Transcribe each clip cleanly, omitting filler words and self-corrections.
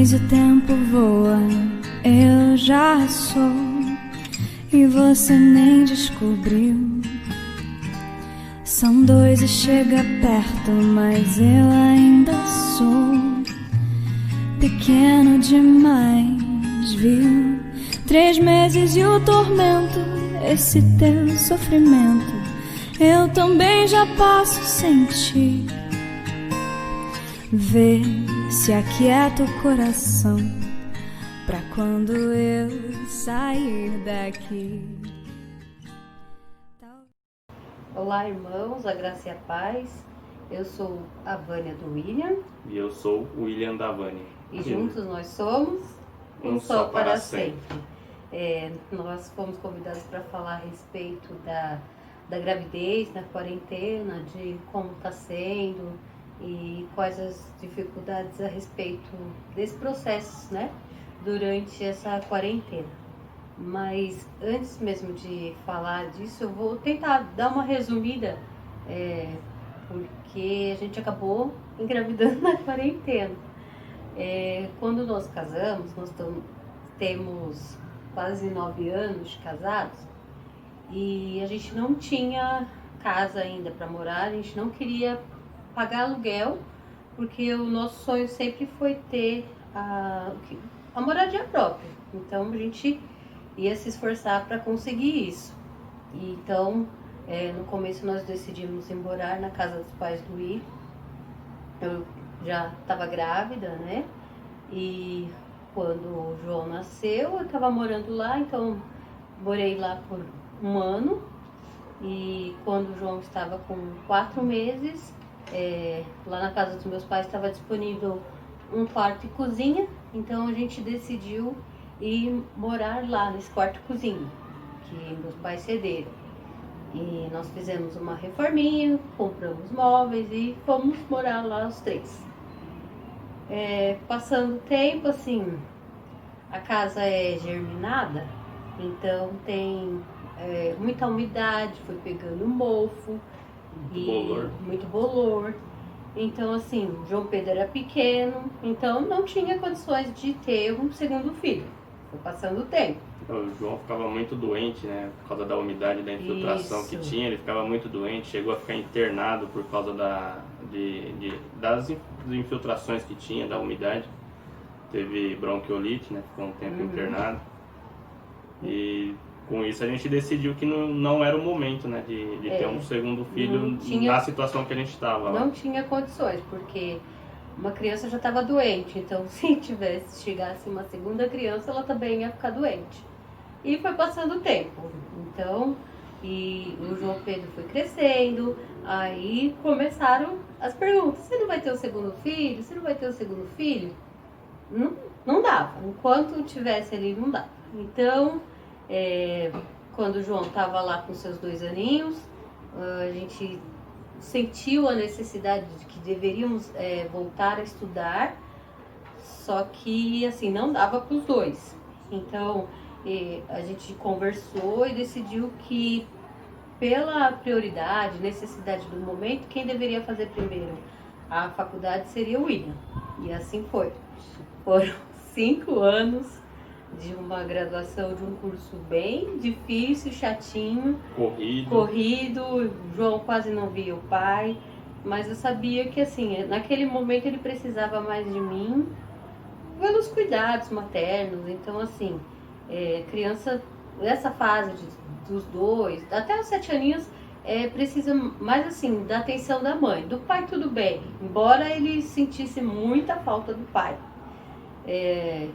Mas o tempo voa, eu já sou, e você nem descobriu. São dois e chega perto, mas eu ainda sou pequeno demais, viu? 3 meses e o tormento, esse teu sofrimento, eu também já posso sentir. Vê se aquieta o coração pra quando eu sair daqui. Olá, irmãos, a graça e a paz. Eu sou a Vânia do William. E eu sou o William da Vânia. E juntos nós somos Um Só para Sempre. Nós fomos convidados para falar a respeito da gravidez na quarentena, de como está sendo e quais as dificuldades a respeito desse processo, né, durante essa quarentena. Mas antes mesmo de falar disso, eu vou tentar dar uma resumida, porque a gente acabou engravidando na quarentena. Quando nós casamos, temos quase 9 anos de casados e a gente não tinha casa ainda para morar, a gente não queria pagar aluguel, porque o nosso sonho sempre foi ter a moradia própria. Então a gente ia se esforçar para conseguir isso. E então, no começo nós decidimos ir morar na casa dos pais do Will. Eu já estava grávida, né? E quando o João nasceu, eu estava morando lá, então morei lá por 1 ano. E quando o João estava com 4 meses, lá na casa dos meus pais estava disponível um quarto e cozinha, então a gente decidiu ir morar lá nesse quarto e cozinha, que meus pais cederam. E nós fizemos uma reforminha, compramos móveis e fomos morar lá os 3. Passando o tempo, assim, a casa é germinada, então tem muita umidade, foi pegando mofo, muito bolor. Então, assim, João Pedro era pequeno, então não tinha condições de ter um segundo filho. Foi passando o tempo. O João ficava muito doente, né? Por causa da umidade, da infiltração que tinha. Ele ficava muito doente, chegou a ficar internado por causa das infiltrações que tinha, da umidade. Teve bronquiolite, né? Ficou um tempo internado. E com isso a gente decidiu que não era o momento, né, de ter um segundo filho na situação que a gente estava. Não tinha condições, porque uma criança já estava doente, então se chegasse uma segunda criança, ela também ia ficar doente. E foi passando o tempo, então, e o João Pedro foi crescendo, aí começaram as perguntas: você não vai ter o segundo filho? Você não vai ter o segundo filho? Não dava, enquanto tivesse ali não dava. Então, quando o João estava lá com seus 2 aninhos, a gente sentiu a necessidade de que deveríamos voltar a estudar, só que assim não dava para os 2. Então a gente conversou e decidiu que, pela prioridade, necessidade do momento, quem deveria fazer primeiro a faculdade seria o William. E assim foi. Foram 5 anos de uma graduação, de um curso bem difícil, chatinho, corrido. O João quase não via o pai, mas eu sabia que, assim, naquele momento ele precisava mais de mim pelos cuidados maternos. Então, assim, criança nessa fase dos 2 até os 7 aninhos precisa mais, assim, da atenção da mãe. Do pai tudo bem, embora ele sentisse muita falta do pai.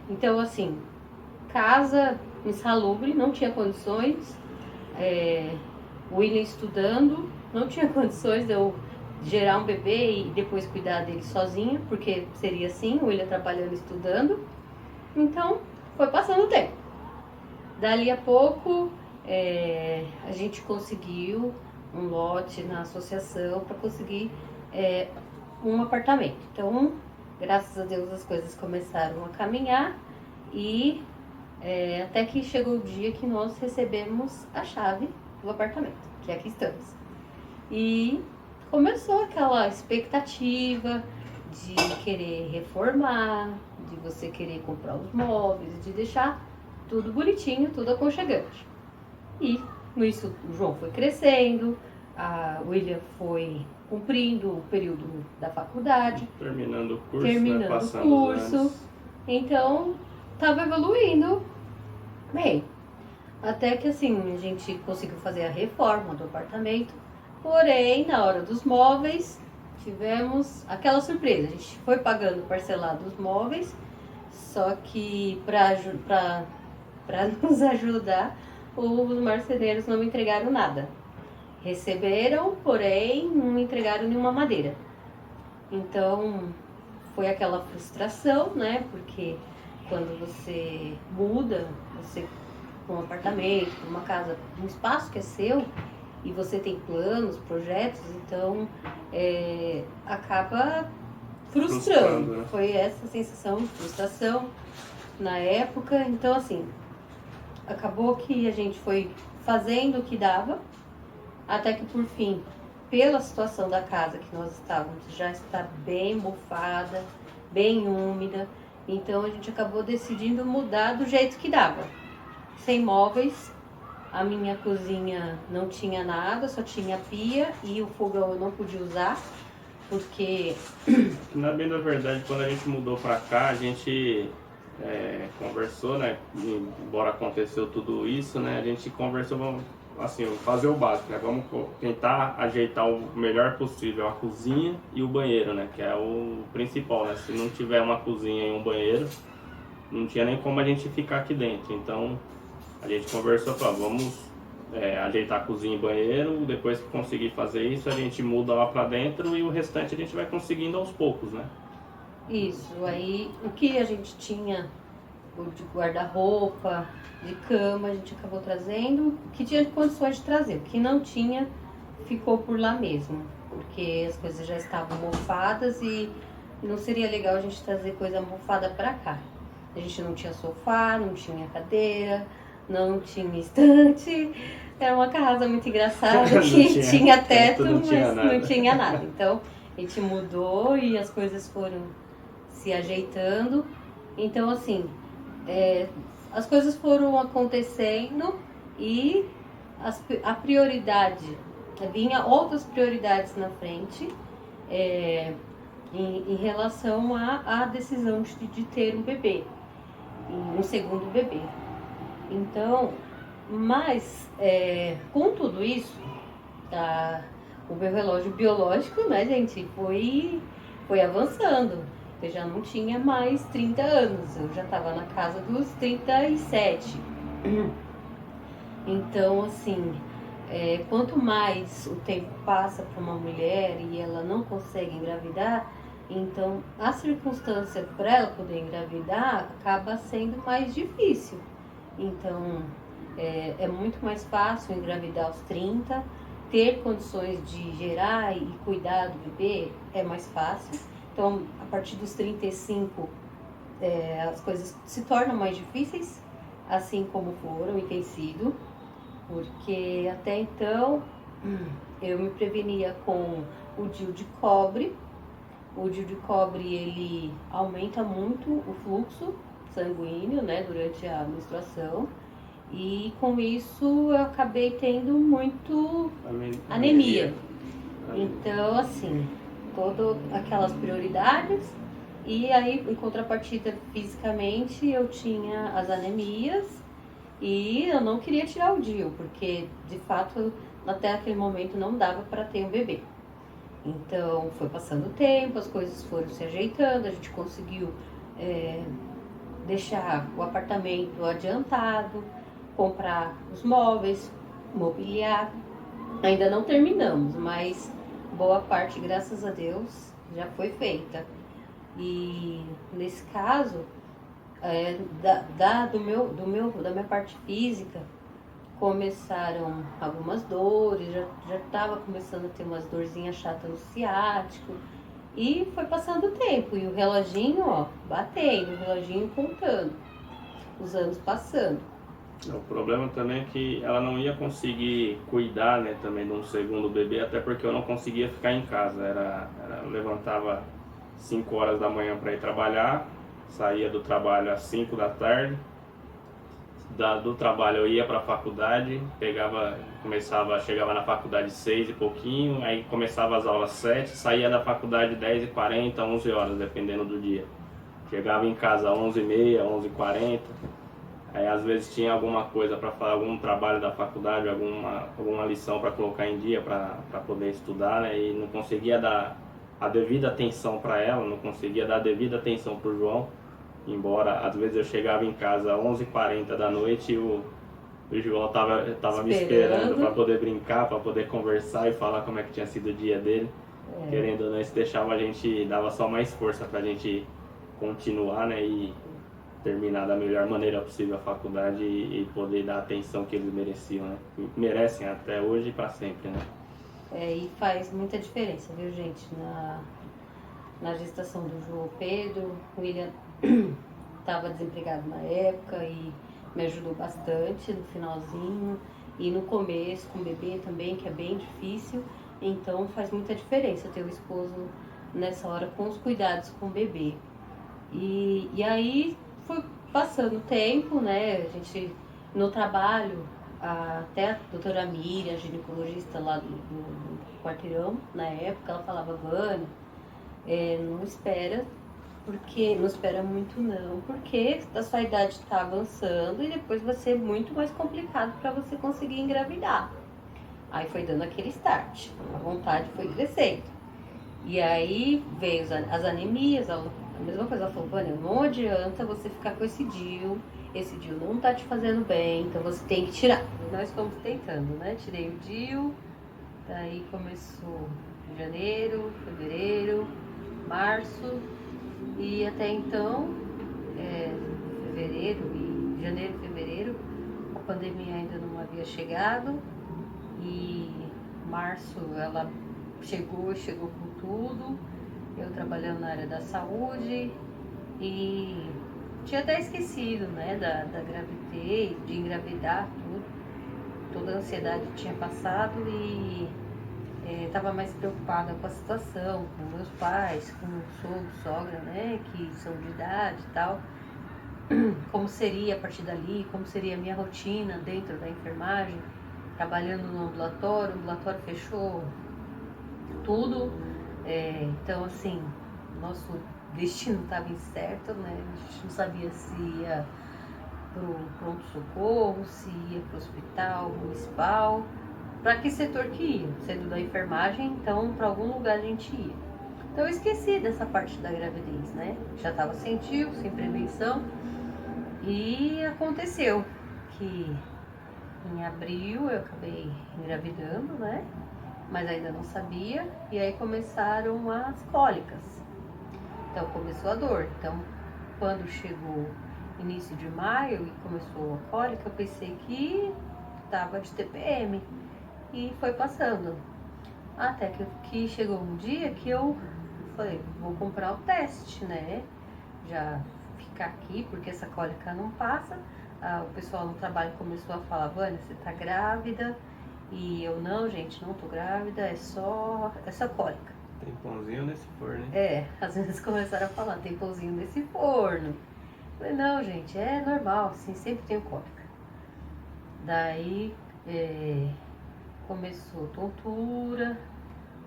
Então, assim, casa insalubre, não tinha condições. O William estudando, não tinha condições de eu gerar um bebê e depois cuidar dele sozinha, porque seria assim, o William trabalhando e estudando. Então, foi passando o tempo. Dali a pouco, a gente conseguiu um lote na associação para conseguir um apartamento. Então, graças a Deus, as coisas começaram a caminhar e até que chegou o dia que nós recebemos a chave do apartamento, que aqui estamos. E começou aquela expectativa de querer reformar, de você querer comprar os móveis, de deixar tudo bonitinho, tudo aconchegante. E com isso o João foi crescendo, a William foi cumprindo o período da faculdade, terminando o curso, terminando passando o os curso. anos. Então estava evoluindo bem. Até que assim, a gente conseguiu fazer a reforma do apartamento. Porém, na hora dos móveis, tivemos aquela surpresa. A gente foi pagando parcelado os móveis, só que para nos ajudar, os marceneiros não me entregaram nada. Receberam, porém, não me entregaram nenhuma madeira. Então, foi aquela frustração, né? Porque quando você muda, você para um apartamento, para uma casa, um espaço que é seu, e você tem planos, projetos, então acaba frustrando. Né? Foi essa sensação de frustração na época. Então, assim, acabou que a gente foi fazendo o que dava, até que por fim, pela situação da casa que nós estávamos, já está bem mofada, bem úmida, então a gente acabou decidindo mudar do jeito que dava. Sem móveis, a minha cozinha não tinha nada, só tinha pia e o fogão eu não podia usar, porque... Na bem da verdade, quando a gente mudou pra cá, a gente conversou, né? Embora aconteceu tudo isso, né? A gente conversou, vamos, assim, fazer o básico, né? Vamos tentar ajeitar o melhor possível a cozinha e o banheiro, né? Que é o principal, né? Se não tiver uma cozinha e um banheiro, não tinha nem como a gente ficar aqui dentro. Então, a gente conversou, falou, vamos ajeitar a cozinha e banheiro, depois que conseguir fazer isso, a gente muda lá pra dentro e o restante a gente vai conseguindo aos poucos, né? Isso, aí o que a gente tinha de guarda-roupa, de cama, a gente acabou trazendo, o que tinha condições de trazer, o que não tinha ficou por lá mesmo, porque as coisas já estavam mofadas e não seria legal a gente trazer coisa mofada pra cá. A gente não tinha sofá, não tinha cadeira, não tinha estante, era uma casa muito engraçada que tinha teto, mas não tinha nada. Então a gente mudou e as coisas foram se ajeitando. Então assim, as coisas foram acontecendo e a prioridade, vinha outras prioridades na frente em relação à decisão de ter um bebê, um segundo bebê. Então, mas com tudo isso, o meu relógio biológico, né, gente, foi avançando. Eu já não tinha mais 30 anos, eu já estava na casa dos 37. Então, assim, quanto mais o tempo passa para uma mulher e ela não consegue engravidar, então a circunstância para ela poder engravidar acaba sendo mais difícil. Então, é muito mais fácil engravidar aos 30, ter condições de gerar e cuidar do bebê é mais fácil. Então, a partir dos 35, as coisas se tornam mais difíceis, assim como foram e tem sido, porque até então eu me prevenia com o DIU de cobre. O DIU de cobre, ele aumenta muito o fluxo sanguíneo, né, durante a menstruação, e com isso eu acabei tendo muito anemia. Então, assim, todas aquelas prioridades, e aí em contrapartida fisicamente eu tinha as anemias e eu não queria tirar o DIU, porque de fato até aquele momento não dava para ter um bebê. Então foi passando o tempo, as coisas foram se ajeitando, a gente conseguiu deixar o apartamento adiantado, comprar os móveis, mobiliar. Ainda não terminamos, mas boa parte, graças a Deus, já foi feita. E nesse caso, da minha parte física, começaram algumas dores, já estava começando a ter umas dorzinhas chatas no ciático. E foi passando o tempo, e o reloginho, ó, batendo, o reloginho contando, os anos passando. O problema também é que ela não ia conseguir cuidar, né, também de um segundo bebê, até porque eu não conseguia ficar em casa. Eu levantava 5 horas da manhã para ir trabalhar, saía do trabalho às 5 da tarde, do trabalho eu ia para a faculdade, chegava na faculdade 6 e pouquinho, aí começava as aulas 7, saía da faculdade 10h40, 11 horas, dependendo do dia. Chegava em casa 11h30, 11h40, aí às vezes tinha alguma coisa para fazer, algum trabalho da faculdade, alguma lição para colocar em dia, para poder estudar, né? E não conseguia dar a devida atenção para ela, não conseguia dar a devida atenção para o João. Embora às vezes eu chegava em casa às 11h40 da noite e o João tava me esperando para poder brincar, para poder conversar e falar como é que tinha sido o dia dele. Querendo ou não, isso deixava a gente, dava só mais força pra gente continuar, né, e terminar da melhor maneira possível a faculdade e poder dar a atenção que eles mereciam, né? Merecem até hoje e para sempre, né? E faz muita diferença, viu, gente? Na gestação do João Pedro, o William estava desempregado na época e me ajudou bastante no finalzinho e no começo com o bebê também, que é bem difícil. Então faz muita diferença ter o esposo nessa hora com os cuidados com o bebê. E aí foi passando o tempo, né? A gente no trabalho, até a doutora Miriam, a ginecologista lá do quarteirão, na época, ela falava: Vânia, não espera muito não, porque a sua idade está avançando e depois vai ser muito mais complicado para você conseguir engravidar. Aí foi dando aquele start, a vontade foi crescendo. E aí veio as anemias, a mesma coisa, ela falou: Vânia, não adianta você ficar com esse DIU não tá te fazendo bem, então você tem que tirar. E nós estamos tentando, né? Tirei o DIU, daí começou janeiro, fevereiro, março, e até então, janeiro e fevereiro, a pandemia ainda não havia chegado, e março ela chegou com tudo, eu trabalhando na área da saúde, e tinha até esquecido, né, da gravidez, de engravidar, tudo, toda a ansiedade tinha passado e estava mais preocupada com a situação, com meus pais, com o sogro, sogra, né, que são de idade e tal, como seria a partir dali, como seria a minha rotina dentro da enfermagem, trabalhando no ambulatório, o ambulatório fechou tudo, então assim, nosso destino estava incerto, né, a gente não sabia se ia para o pronto-socorro, se ia para o hospital municipal, para que setor que ia, sendo da enfermagem, então para algum lugar a gente ia. Então eu esqueci dessa parte da gravidez, né? Já estava sem DIU, sem prevenção, e aconteceu que em abril eu acabei engravidando, né? Mas ainda não sabia, e aí começaram as cólicas. Então começou a dor. Então quando chegou início de maio e começou a cólica, eu pensei que estava de TPM. E foi passando. Até que chegou um dia que eu falei: vou comprar o teste, né? Já ficar aqui, porque essa cólica não passa. O pessoal no trabalho começou a falar: Vânia, você tá grávida? E eu: não, gente, não tô grávida, é só essa cólica. Tem pãozinho nesse forno, hein? Às vezes começaram a falar: tem pãozinho nesse forno. Eu falei: não, gente, é normal, assim, sempre tenho cólica. Daí começou tontura,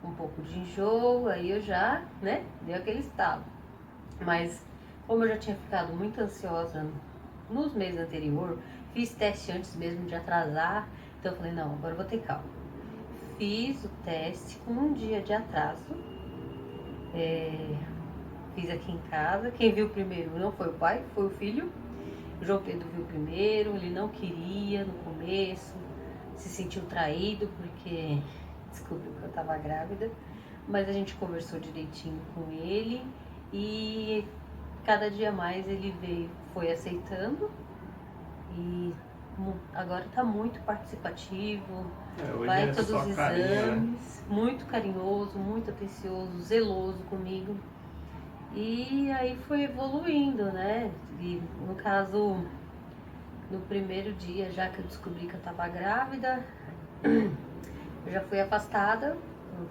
um pouco de enjoo, aí eu já, né, deu aquele estalo. Mas como eu já tinha ficado muito ansiosa nos meses anteriores, fiz teste antes mesmo de atrasar, então eu falei: não, agora eu vou ter calma. Fiz o teste com um dia de atraso, fiz aqui em casa. Quem viu primeiro não foi o pai, foi o filho. O João Pedro viu primeiro, ele não queria no começo, se sentiu traído porque descobriu que eu estava grávida, mas a gente conversou direitinho com ele e cada dia mais ele foi aceitando e agora está muito participativo, vai em todos os exames, carinho, né? Muito carinhoso, muito atencioso, zeloso comigo. E aí foi evoluindo, né? E no caso, no primeiro dia, já que eu descobri que eu estava grávida, eu já fui afastada,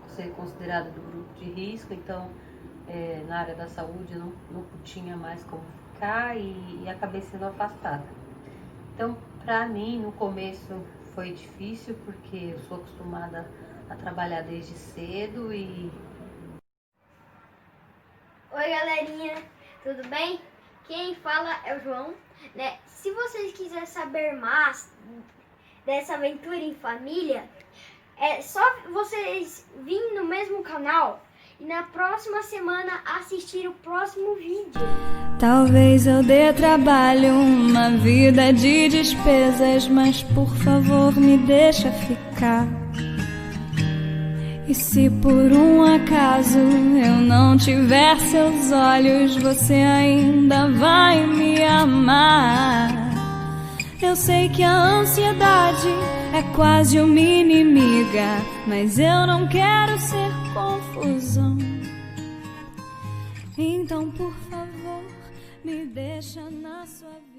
por ser considerada do grupo de risco, então na área da saúde, não tinha mais como ficar e acabei sendo afastada. Então, para mim, no começo foi difícil, porque eu sou acostumada a trabalhar desde cedo e... Oi, galerinha, tudo bem? Quem fala é o João, né? Se vocês quiserem saber mais dessa aventura em família, é só vocês virem no mesmo canal e na próxima semana assistir o próximo vídeo. Talvez eu dê trabalho, uma vida de despesas, mas por favor me deixa ficar. E se por um acaso eu não tiver seus olhos, você ainda vai me amar. Eu sei que a ansiedade é quase uma inimiga, mas eu não quero ser confusão. Então, por favor, me deixa na sua vida.